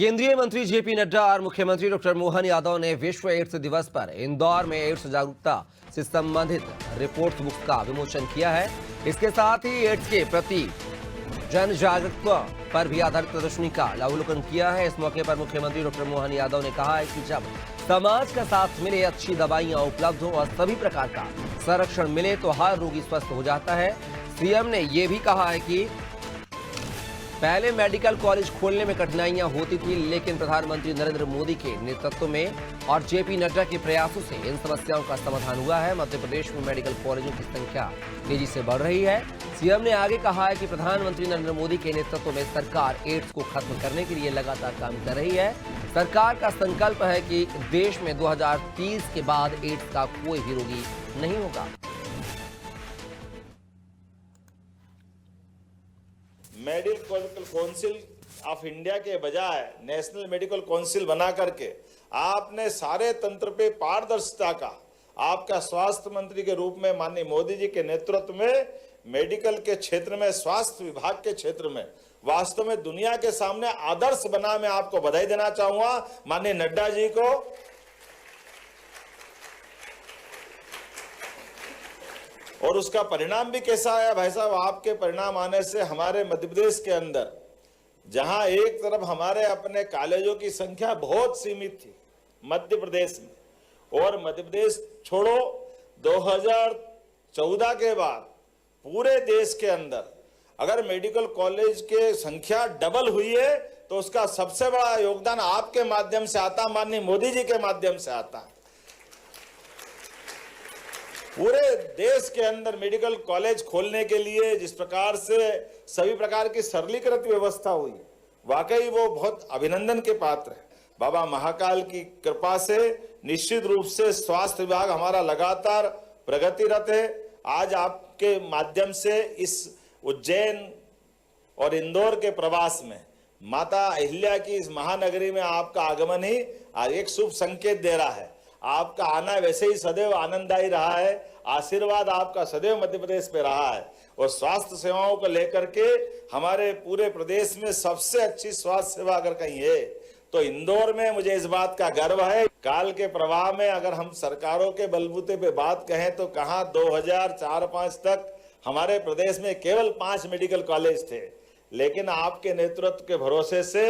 केंद्रीय मंत्री जेपी नड्डा और मुख्यमंत्री डॉक्टर मोहन यादव ने विश्व एड्स दिवस पर इंदौर में एड्स जागरूकता से संबंधित रिपोर्ट बुक का विमोचन किया है। इसके साथ ही एड्स के प्रति जन जागरूकता पर भी आधारित प्रदर्शनी का अवलोकन किया है। इस मौके पर मुख्यमंत्री डॉक्टर मोहन यादव ने कहा है कि जब समाज का साथ मिले, अच्छी दवाइयां उपलब्ध हो और सभी प्रकार का संरक्षण मिले तो हर रोगी स्वस्थ हो जाता है। सीएम ने यह भी कहा है कि पहले मेडिकल कॉलेज खोलने में कठिनाइयां होती थी, लेकिन प्रधानमंत्री नरेंद्र मोदी के नेतृत्व में और जेपी नड्डा के प्रयासों से इन समस्याओं का समाधान हुआ है। मध्य प्रदेश में मेडिकल कॉलेजों की संख्या तेजी से बढ़ रही है। सीएम ने आगे कहा है कि प्रधानमंत्री नरेंद्र मोदी के नेतृत्व में सरकार एड्स को खत्म करने के लिए लगातार काम कर रही है। सरकार का संकल्प है कि देश में 2030 के बाद एड्स का कोई भी रोगी नहीं होगा। मेडिकल काउंसिल ऑफ इंडिया के बजाय नेशनल मेडिकल काउंसिल बना करके आपने सारे तंत्र पे पारदर्शिता का, आपका स्वास्थ्य मंत्री के रूप में माननीय मोदी जी के नेतृत्व में मेडिकल के क्षेत्र में, स्वास्थ्य विभाग के क्षेत्र में वास्तव में दुनिया के सामने आदर्श बना। मैं आपको बधाई देना चाहूंगा माननीय नड्डा जी को। और उसका परिणाम भी कैसा आया भाई साहब? आपके परिणाम आने से हमारे मध्य प्रदेश के अंदर, जहां एक तरफ हमारे अपने कॉलेजों की संख्या बहुत सीमित थी मध्य प्रदेश में, और मध्य प्रदेश छोड़ो 2014 के बाद पूरे देश के अंदर अगर मेडिकल कॉलेज के संख्या डबल हुई है तो उसका सबसे बड़ा योगदान आपके माध्यम से आता, माननीय मोदी जी के माध्यम से आता है। पूरे देश के अंदर मेडिकल कॉलेज खोलने के लिए जिस प्रकार से सभी प्रकार की सरलीकृत व्यवस्था हुई, वाकई वो बहुत अभिनंदन के पात्र है। बाबा महाकाल की कृपा से निश्चित रूप से स्वास्थ्य विभाग हमारा लगातार प्रगतिरत है। आज आपके माध्यम से इस उज्जैन और इंदौर के प्रवास में माता अहिल्या की इस महानगरी में आपका आगमन ही एक शुभ संकेत दे रहा है। आपका आना वैसे ही सदैव आनंददायी रहा है, आशीर्वाद आपका सदैव मध्य प्रदेश पे रहा है। और स्वास्थ्य सेवाओं को लेकर के हमारे पूरे प्रदेश में सबसे अच्छी स्वास्थ्य सेवा अगर कहीं है तो इंदौर में मुझे इस बात का गर्व है। काल के प्रवाह में अगर हम सरकारों के बलबूते पे बात कहें तो कहां 2004-05 तक हमारे प्रदेश में केवल 5 मेडिकल कॉलेज थे, लेकिन आपके नेतृत्व के भरोसे से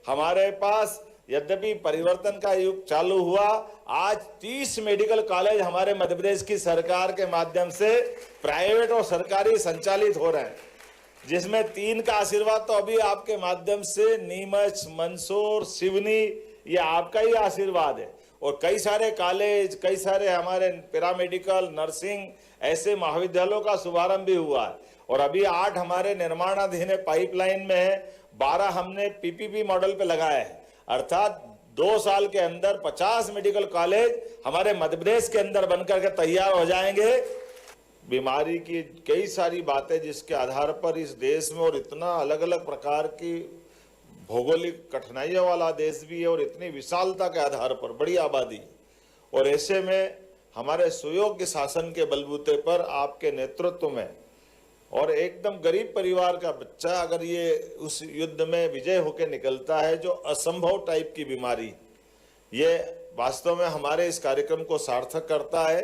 हमारे पास यद्यपि परिवर्तन का युग चालू हुआ, आज 30 मेडिकल कॉलेज हमारे मध्य प्रदेश की सरकार के माध्यम से प्राइवेट और सरकारी संचालित हो रहे हैं, जिसमें 3 का आशीर्वाद तो अभी आपके माध्यम से नीमच, मंदसौर, सिवनी, ये आपका ही आशीर्वाद है। और कई सारे कॉलेज, कई सारे हमारे पैरामेडिकल, नर्सिंग ऐसे महाविद्यालयों का शुभारंभ भी हुआ है। और अभी 8 हमारे निर्माणाधीन है, पाइपलाइन में है, 12 हमने पीपीपी मॉडल पे लगाए हैं। अर्थात 2 साल के अंदर 50 मेडिकल कॉलेज हमारे मध्य प्रदेश के अंदर बनकर के तैयार हो जाएंगे। बीमारी की कई सारी बातें जिसके आधार पर इस देश में, और इतना अलग अलग प्रकार की भौगोलिक कठिनाइयों वाला देश भी है और इतनी विशालता के आधार पर बड़ी आबादी, और ऐसे में हमारे सुयोग्य शासन के बलबूते पर आपके नेतृत्व में और एकदम गरीब परिवार का बच्चा अगर ये उस युद्ध में विजय होकर निकलता है, जो असंभव टाइप की बीमारी, ये वास्तव में हमारे इस कार्यक्रम को सार्थक करता है,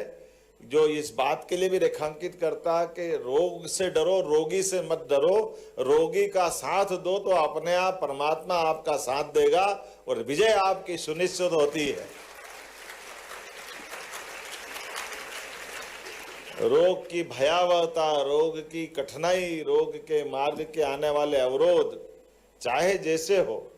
जो इस बात के लिए भी रेखांकित करता है कि रोग से डरो, रोगी से मत डरो, रोगी का साथ दो तो अपने आप परमात्मा आपका साथ देगा और विजय आपकी सुनिश्चित होती है। रोग की भयावहता, रोग की कठिनाई, रोग के मार्ग के आने वाले अवरोध चाहे जैसे हो,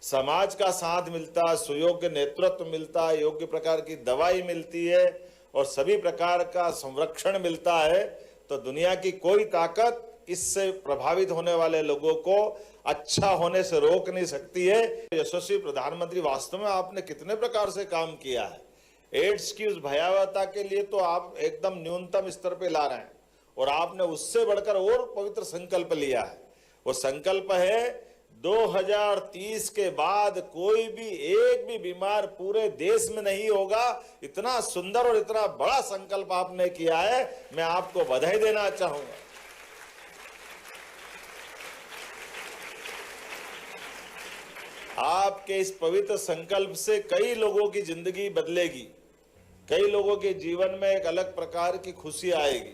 समाज का साथ मिलता, सुयोग्य नेतृत्व मिलता, योग्य प्रकार की दवाई मिलती है और सभी प्रकार का संरक्षण मिलता है, तो दुनिया की कोई ताकत इससे प्रभावित होने वाले लोगों को अच्छा होने से रोक नहीं सकती है। यशस्वी प्रधानमंत्री, वास्तव में आपने कितने प्रकार से काम किया है। एड्स की उस भयावहता के लिए तो आप एकदम न्यूनतम स्तर पे ला रहे हैं, और आपने उससे बढ़कर और पवित्र संकल्प लिया है। वो संकल्प है 2030 के बाद कोई भी एक भी बीमार पूरे देश में नहीं होगा। इतना सुंदर और इतना बड़ा संकल्प आपने किया है, मैं आपको बधाई देना चाहूंगा। आपके इस पवित्र संकल्प से कई लोगों की जिंदगी बदलेगी, कई लोगों के जीवन में एक अलग प्रकार की खुशी आएगी।